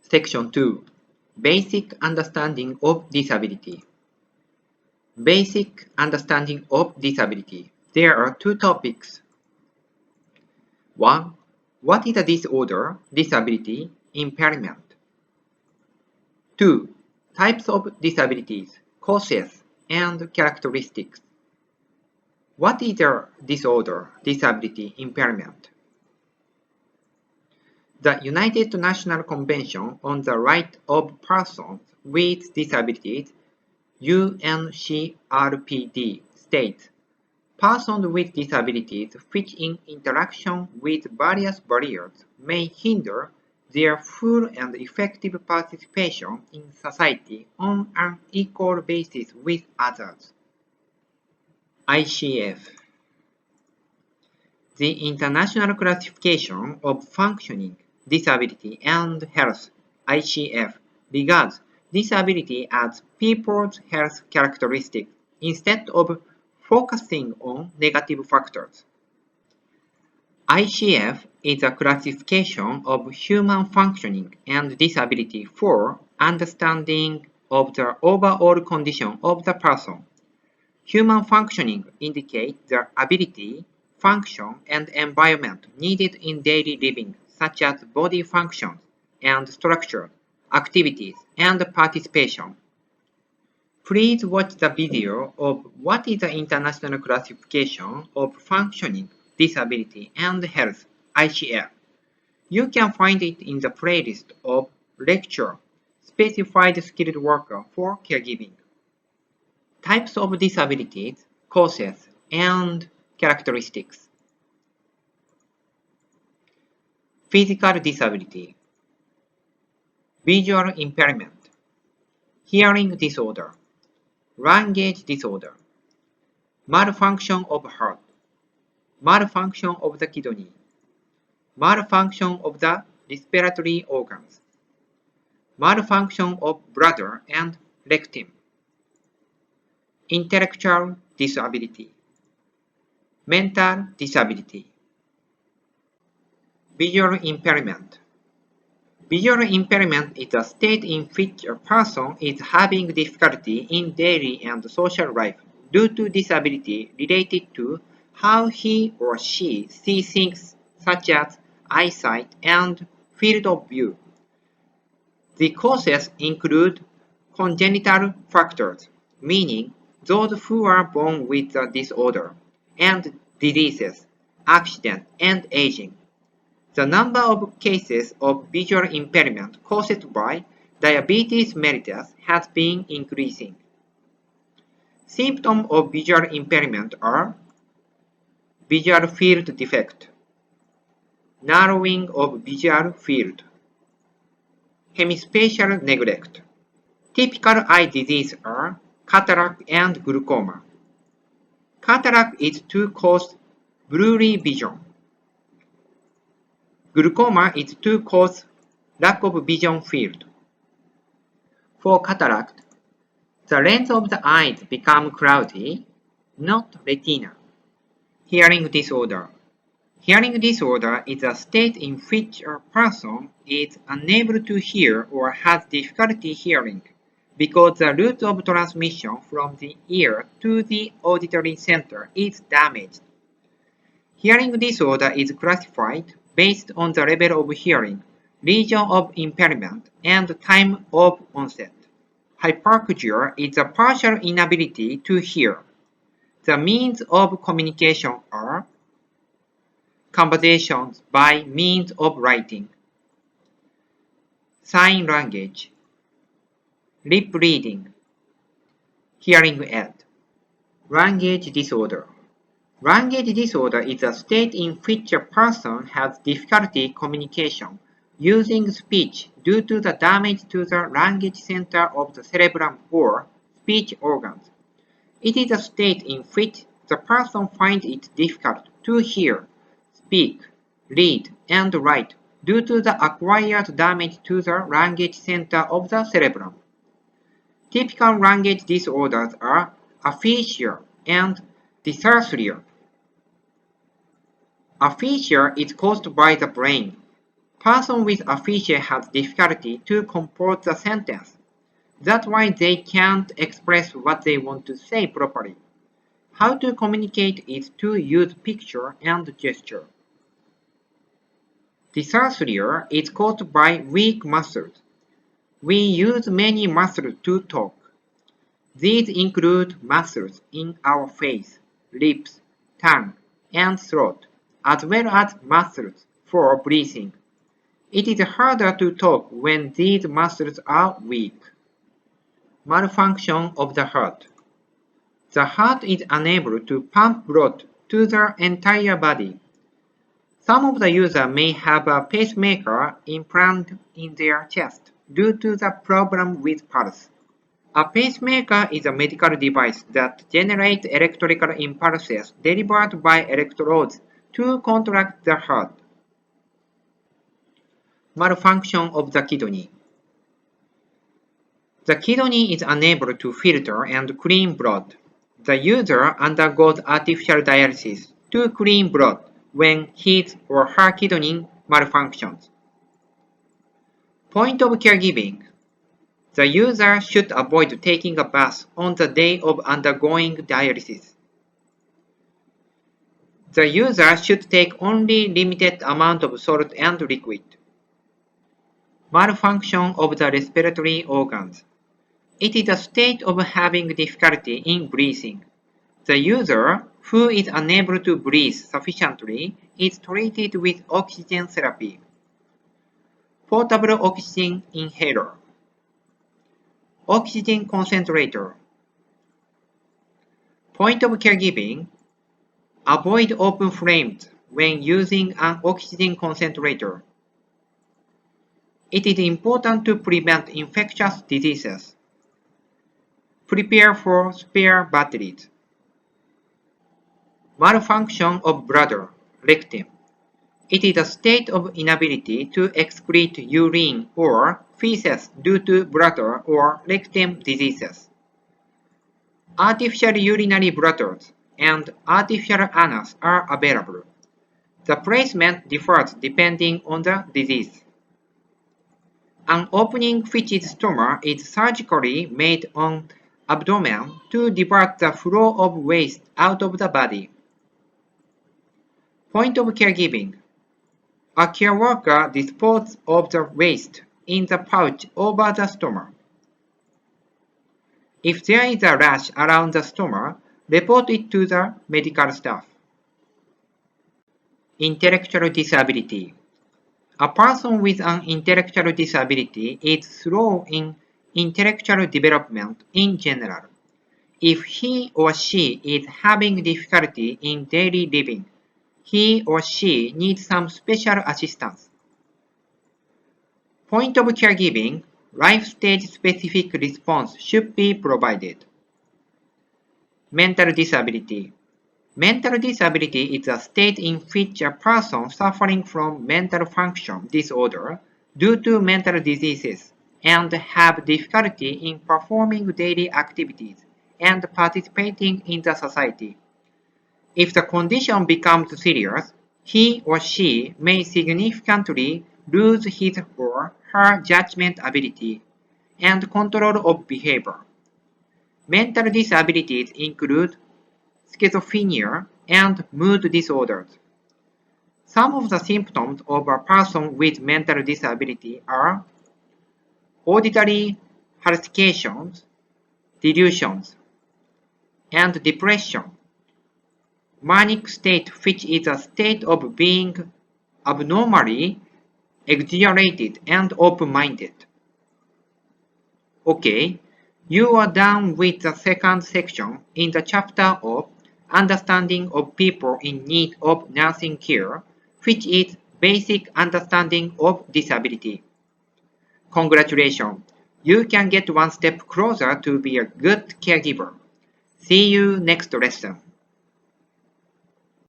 Section 2. Basic Understanding of Disability. Basic Understanding of Disability. There are two topics. 1. What is a disorder, disability, impairment? 2. Types of disabilities, causes, and characteristics. What is a disorder, disability, impairment? The United Nations Convention on the Rights of Persons with Disabilities, UNCRPD, states, persons with disabilities which in interaction with various barriers may hinder their full and effective participation in society on an equal basis with others. ICF. The International Classification of Functioning, Disability and Health, ICF, regards disability as people's health characteristics instead of focusing on negative factors. ICF is a classification of human functioning and disability for understanding of the overall condition of the person. Human functioning indicates the ability, function, and environment needed in daily living, such as body functions and structure, activities, and participation. Please watch the video of What is the International Classification of Functioning, Disability and Health, ICF. You can find it in the playlist of Lecture, Specified Skilled Worker for Caregiving. Types of disabilities, causes, and characteristics. Physical disability, visual impairment, hearing disorder, language disorder, malfunction of heart, malfunction of the kidney, malfunction of the respiratory organs, malfunction of bladder and rectum, intellectual disability, mental disability. Visual impairment. Visual impairment is a state in which a person is having difficulty in daily and social life due to disability related to how he or she sees things such as eyesight and field of view. The causes include congenital factors, meaning those who are born with the disorder, and diseases, accidents, and aging. The number of cases of visual impairment caused by diabetes mellitus has been increasing. Symptoms of visual impairment are visual field defect, narrowing of visual field, hemispatial neglect. Typical eye diseases are cataract and glaucoma. Cataract is to cause blurry vision. Glaucoma is to cause lack of vision field. For cataract, the lens of the eyes become cloudy, not retina. Hearing disorder. Hearing disorder is a state in which a person is unable to hear or has difficulty hearing because the route of transmission from the ear to the auditory center is damaged. Hearing disorder is classified based on the level of hearing, region of impairment, and time of onset. Hyperacusia is a partial inability to hear. The means of communication are conversations by means of writing, sign language, lip reading, hearing aid. Language disorder. Language disorder is a state in which a person has difficulty communication using speech due to the damage to the language center of the cerebrum or speech organs. It is a state in which the person finds it difficult to hear, speak, read, and write due to the acquired damage to the language center of the cerebrum. Typical language disorders are aphasia and dysarthria. Aphasia is caused by the brain, Person with aphasia has difficulty to compose the sentence. That's why they can't express what they want to say properly. How to communicate is to use picture and gesture. Dysphagia is caused by weak muscles. We use many muscles to talk. These include muscles in our face, lips, tongue, and throat, as well as muscles for breathing. It is harder to talk when these muscles are weak. Malfunction of the heart. The heart is unable to pump blood to the entire body. Some of the users may have a pacemaker implanted in their chest due to the problem with pulse. A pacemaker is a medical device that generates electrical impulses delivered by electrodes to contract the heart. Malfunction of the kidney. The kidney is unable to filter and clean blood. The user undergoes artificial dialysis to clean blood when his or her kidney malfunctions. Point of caregiving. The user should avoid taking a bath on the day of undergoing dialysis. The user should take only limited amount of salt and liquid. Malfunction of the respiratory organs. It is a state of having difficulty in breathing. The user, who is unable to breathe sufficiently, is treated with oxygen therapy. Portable oxygen inhaler. Oxygen concentrator. Point of caregiving. Avoid open flames when using an oxygen concentrator. It is important to prevent infectious diseases. Prepare for spare batteries. Malfunction of bladder, rectum. It is a state of inability to excrete urine or feces due to bladder or rectum diseases. Artificial urinary bladders and artificial anus are available. The placement differs depending on the disease. An opening fitted stoma is surgically made on abdomen to divert the flow of waste out of the body. Point of caregiving. A care worker disposes of the waste in the pouch over the stoma. If there is a rash around the stoma, report it to the medical staff. Intellectual disability. A person with an intellectual disability is slow in intellectual development in general. If he or she is having difficulty in daily living, he or she needs some special assistance. Point of caregiving, life stage specific response should be provided. Mental disability. Mental disability is a state in which a person suffering from mental function disorder due to mental diseases and have difficulty in performing daily activities and participating in the society. If the condition becomes serious, he or she may significantly lose his or her judgment ability and control of behavior. Mental disabilities include schizophrenia and mood disorders. Some of the symptoms of a person with mental disability are auditory hallucinations, delusions, and depression. Manic state, which is a state of being abnormally exhilarated and open-minded. Okay, you are done with the second section in the chapter of Understanding of People in Need of Nursing Care, which is Basic Understanding of Disability. Congratulations! You can get one step closer to be a good caregiver. See you next lesson.